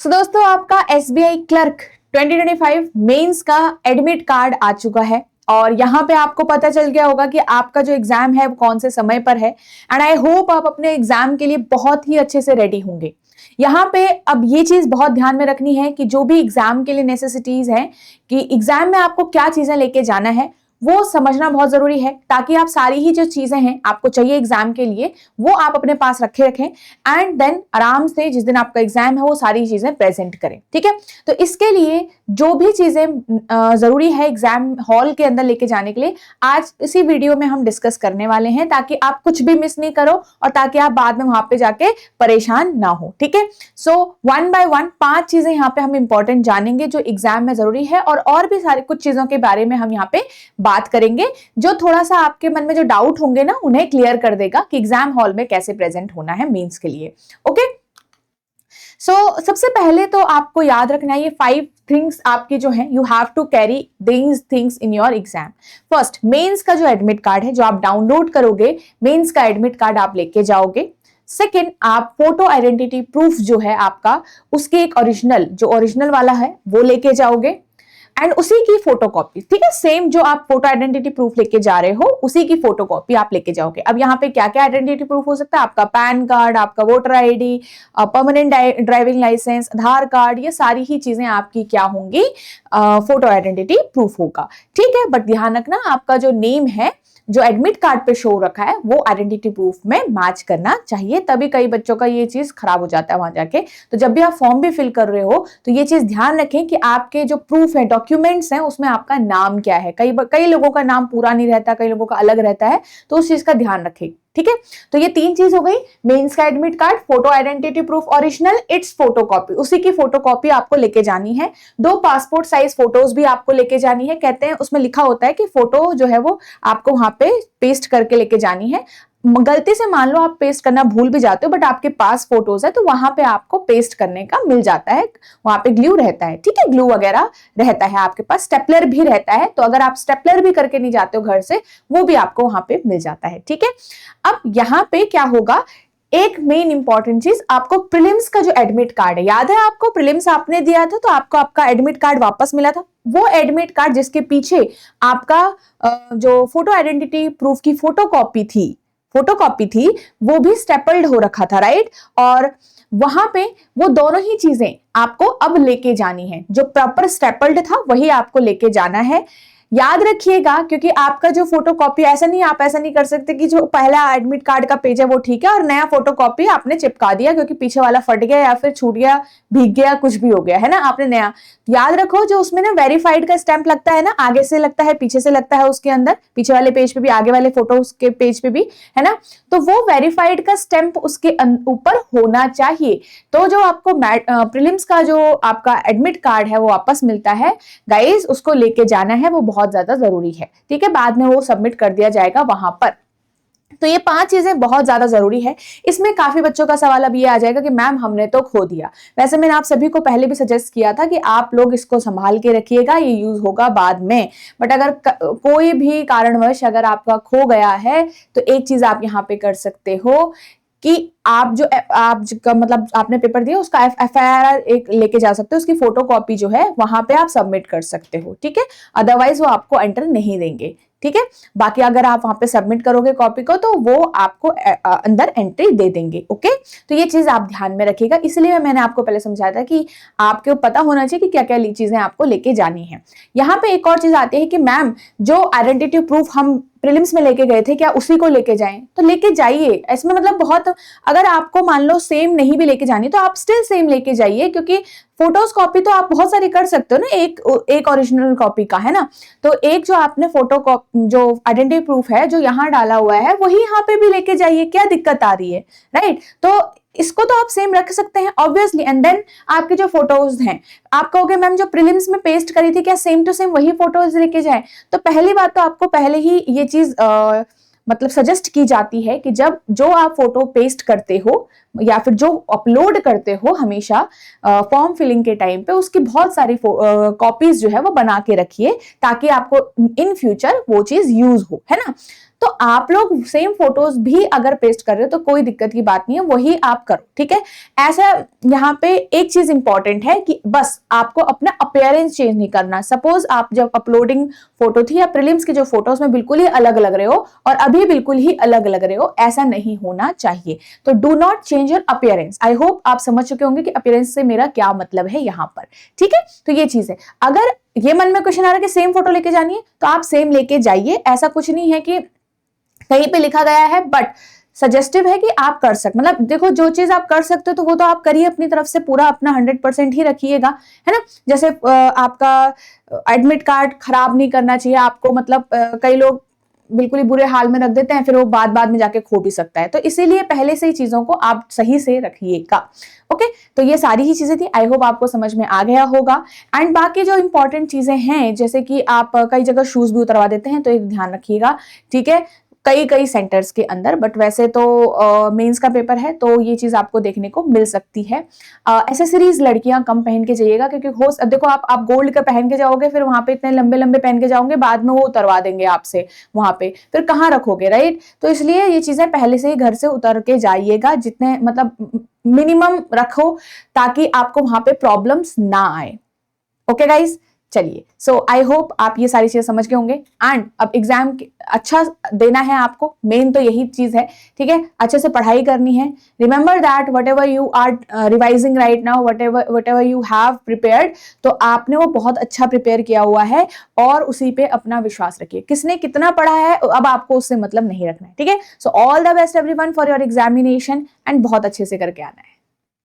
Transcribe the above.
दोस्तों आपका SBI clerk 2025 mains का एडमिट कार्ड आ चुका है और यहाँ पे आपको पता चल गया होगा कि आपका जो एग्जाम है वो कौन से समय पर है। एंड आई होप आप अपने एग्जाम के लिए बहुत ही अच्छे से रेडी होंगे। यहाँ पे अब ये चीज बहुत ध्यान में रखनी है कि जो भी एग्जाम के लिए नेसेसिटीज हैं कि एग्जाम में आपको क्या चीजें लेके जाना है वो समझना बहुत जरूरी है, ताकि आप सारी ही जो चीजें हैं आपको चाहिए एग्जाम के लिए वो आप अपने पास रखें एंड देन आराम से जिस दिन आपका एग्जाम है वो सारी चीजें प्रेजेंट करें। ठीक है, तो इसके लिए जो भी चीजें जरूरी है एग्जाम हॉल के अंदर लेके जाने के लिए आज इसी वीडियो में हम डिस्कस करने वाले हैं, ताकि आप कुछ भी मिस नहीं करो और ताकि आप बाद में वहां पे जाके परेशान ना हो। ठीक है, सो वन बाय वन 5 चीजें यहाँ पे हम इंपॉर्टेंट जानेंगे जो एग्जाम में जरूरी है, और भी सारी कुछ चीजों के बारे में हम यहाँ पे बात करेंगे जो थोड़ा सा आपके मन में जो डाउट होंगे ना उन्हें क्लियर कर देगा कि एग्जाम हॉल में कैसे प्रेजेंट होना है मेंस के लिए। ओके, सबसे पहले तो आपको याद रखना है ये 5 थिंग्स आपके जो हैं you have to carry these things in your exam. First, mains का जो एडमिट कार्ड है जो आप डाउनलोड करोगे, मेंस का एडमिट कार्ड आप लेके जाओगे। सेकेंड, आप फोटो आइडेंटिटी प्रूफ जो है आपका उसके एक ओरिजिनल वाला है वो लेके जाओगे एंड उसी की फोटोकॉपी। ठीक है, सेम जो आप फोटो आइडेंटिटी प्रूफ लेके जा रहे हो उसी की फोटोकॉपी आप लेके जाओगे। अब यहाँ पे क्या क्या आइडेंटिटी प्रूफ हो सकता है, आपका पैन कार्ड, आपका voter ID, permanent driving licence, Aadhaar card, ये सारी ही चीजें आपकी क्या होंगी, फोटो आइडेंटिटी प्रूफ होगा। ठीक है, बट ध्यान रखना आपका जो नेम है जो एडमिट कार्ड पे शो रखा है वो आइडेंटिटी प्रूफ में मैच करना चाहिए, तभी कई बच्चों का ये चीज खराब हो जाता है वहां जाके। तो जब भी आप फॉर्म भी फिल कर रहे हो तो ये चीज ध्यान रखें कि आपके जो प्रूफ है, डॉक्यूमेंट्स हैं, उसमें आपका नाम क्या है। कई लोगों का नाम पूरा नहीं रहता, कई लोगों का अलग रहता है, तो उस चीज का ध्यान रखें। ठीक है, तो ये 3 चीज हो गई, मेंस का admit card, photo identity proof original, it's photocopy, उसी की फोटोकॉपी आपको लेके जानी है। 2 पासपोर्ट साइज फोटोज भी आपको लेके जानी है। कहते हैं उसमें लिखा होता है कि फोटो जो है वो आपको वहां पे पेस्ट करके लेके जानी है। गलती से मान लो आप पेस्ट करना भूल भी जाते हो बट आपके पास फोटोज है तो वहां पे आपको पेस्ट करने का मिल जाता है, वहां पे ग्लू रहता है। ठीक है, ग्लू वगैरह रहता है, आपके पास स्टेपलर भी रहता है, तो अगर आप स्टेपलर भी करके नहीं जाते हो घर से वो भी आपको वहां पे मिल जाता है। ठीक है, अब यहाँ पे क्या होगा, एक मेन इंपॉर्टेंट चीज, आपको प्रीलिम्स का जो एडमिट कार्ड है, याद है आपको प्रीलिम्स आपने दिया था तो आपको आपका एडमिट कार्ड वापस मिला था। वो एडमिट कार्ड जिसके पीछे आपका जो फोटो आइडेंटिटी प्रूफ की फोटोकॉपी थी वो भी स्टेपल्ड हो रखा था, राइट। और वहां पे वो दोनों ही चीजें आपको अब लेके जानी है, जो प्रॉपर स्टेपल्ड था वही आपको लेके जाना है। याद रखिएगा, क्योंकि आपका जो फोटोकॉपी आप ऐसा नहीं कर सकते कि जो पहला एडमिट कार्ड का पेज है वो ठीक है और नया फोटोकॉपी आपने चिपका दिया क्योंकि पीछे वाला फट गया या फिर छूट गया, भीग गया, कुछ भी हो गया है ना, आपने नया। याद रखो जो उसमें ना वेरीफाइड का स्टैंप लगता है ना, आगे से लगता है पीछे से लगता है, उसके अंदर पीछे वाले पेज पे भी आगे वाले फोटो के पेज पे भी है ना, तो वो वेरीफाइड का स्टैंप उसके ऊपर होना चाहिए। तो जो आपको प्रीलिम्स का जो आपका एडमिट कार्ड है वो वापस मिलता है गाइस, उसको लेके जाना है, वो बहुत ज्यादा जरूरी है। ठीक है, बाद में वो सबमिट कर दिया जाएगा वहां पर। तो ये 5 चीजें बहुत ज्यादा जरूरी है। इसमें काफी बच्चों का सवाल अब ये आ जाएगा कि मैम हमने तो खो दिया। वैसे मैंने आप सभी को पहले भी सजेस्ट किया था कि आप लोग इसको संभाल के रखिएगा, ये यूज होगा बाद में। बट अगर कोई भी कारणवश अगर आपका खो गया है तो एक चीज आप यहाँ पे कर सकते हो कि आप मतलब आपने पेपर दिया उसका FIR एक लेके जा सकते हो, उसकी फोटोकॉपी जो है वहां पे आप सबमिट कर सकते हो। ठीक है, अदरवाइज वो आपको एंटर नहीं देंगे। ठीक है, बाकी अगर आप वहां पे सबमिट करोगे कॉपी को तो वो आपको अंदर एंट्री दे देंगे। ओके, तो ये चीज आप ध्यान में रखिएगा, इसलिए मैंने आपको पहले समझाया था कि आपको पता होना चाहिए कि क्या क्या चीजें आपको लेके जानी है। यहाँ पे एक और चीज आती है कि मैम जो आइडेंटिटी प्रूफ हम प्रीलिम्स में लेके गए थे क्या उसी को लेके जाएं, तो लेके जाइए। इसमें मतलब बहुत, अगर आपको मान लो सेम नहीं भी लेके जानी तो आप स्टिल सेम लेके जाइए, क्योंकि फोटोज कॉपी तो आप बहुत सारी कर सकते हो ना, एक ओरिजिनल कॉपी का है ना, तो एक जो आपने जो आइडेंटिटी प्रूफ है जो यहाँ डाला हुआ है वही यहाँ पे भी लेके जाइए, क्या दिक्कत आ रही है, राइट। तो इसको तो आप सेम रख सकते हैं ऑब्वियसली। एंड देन आपके जो फोटोज हैं, आप कहोगे मैम जो प्रीलिम्स में पेस्ट करी थी क्या सेम टू सेम वही फोटोज लेके जाएं, तो पहली बात तो आपको पहले ही ये चीज मतलब सजेस्ट की जाती है कि जब जो आप फोटो पेस्ट करते हो या फिर जो अपलोड करते हो हमेशा फॉर्म फिलिंग के टाइम पे, उसकी बहुत सारी कॉपीज जो है वो बना के रखिए, ताकि आपको इन फ्यूचर वो चीज यूज हो, है ना। तो आप लोग सेम फोटोज भी अगर पेस्ट कर रहे हो तो कोई दिक्कत की बात नहीं है, वही आप करो, ठीक है। ऐसा यहाँ पे एक चीज इंपॉर्टेंट है कि बस आपको अपना अपीयरेंस चेंज नहीं करना। सपोज आप जब अपलोडिंग फोटो थी या प्रीलिम्स की जो फोटो, उसमें बिल्कुल ही अलग लग रहे हो और अभी बिल्कुल ही अलग लग रहे हो, ऐसा नहीं होना चाहिए। तो do not change your appearance. I hope आप समझ चुके होंगे कि अपीयरेंस से मेरा क्या मतलब है यहाँ पर, ठीक है। तो ये चीज है। अगर ये मन में क्वेश्चन आ रहा है कि सेम फोटो लेके जानी है, तो आप सेम लेके जाइए। ऐसा कुछ नहीं है कि कहीं पे लिखा गया है, बट सजेस्टिव है कि आप कर सकते, मतलब देखो जो चीज आप कर सकते हो तो वो तो आप करिए अपनी तरफ से, पूरा अपना 100% ही रखिएगा, है ना। जैसे आपका एडमिट कार्ड खराब नहीं करना चाहिए आपको, मतलब कई लोग बिल्कुल ही बुरे हाल में रख देते हैं, फिर वो बाद में जाके खो भी सकता है। तो इसीलिए पहले से ही चीजों को आप सही से रखिएगा। ओके, तो ये सारी ही चीजें थी। आई होप आपको समझ में आ गया होगा। एंड बाकी जो इंपॉर्टेंट चीजें हैं, जैसे कि आप कई जगह शूज भी उतरवा देते हैं, तो एक ध्यान रखिएगा, ठीक है, कई सेंटर्स के अंदर। बट वैसे तो मेंस का पेपर है तो ये चीज आपको देखने को मिल सकती है। एसेसरीज लड़कियां कम पहन के जाइएगा, क्योंकि हो देखो आप गोल्ड का पहन के जाओगे, फिर वहां पे इतने लंबे लंबे पहन के जाओगे, बाद में वो उतरवा देंगे आपसे वहां पे, फिर कहाँ रखोगे, राइट। तो इसलिए ये चीजें पहले से ही घर से उतर के जाइएगा, जितने मतलब मिनिमम रखो, ताकि आपको वहां पे प्रॉब्लम्स ना आए। ओके गाइज, चलिए, सो आई होप आप ये सारी चीजें समझ गए होंगे। एंड अब एग्जाम अच्छा देना है आपको, मेन तो यही चीज है, ठीक है। अच्छे से पढ़ाई करनी है। Remember that whatever you are revising right now, whatever you have prepared, तो आपने वो बहुत अच्छा प्रिपेयर किया हुआ है, और उसी पे अपना विश्वास रखिए। किसने कितना पढ़ा है अब आपको उससे मतलब नहीं रखना है, ठीक है। So all the best everyone for your examination, and बहुत अच्छे से करके आना है।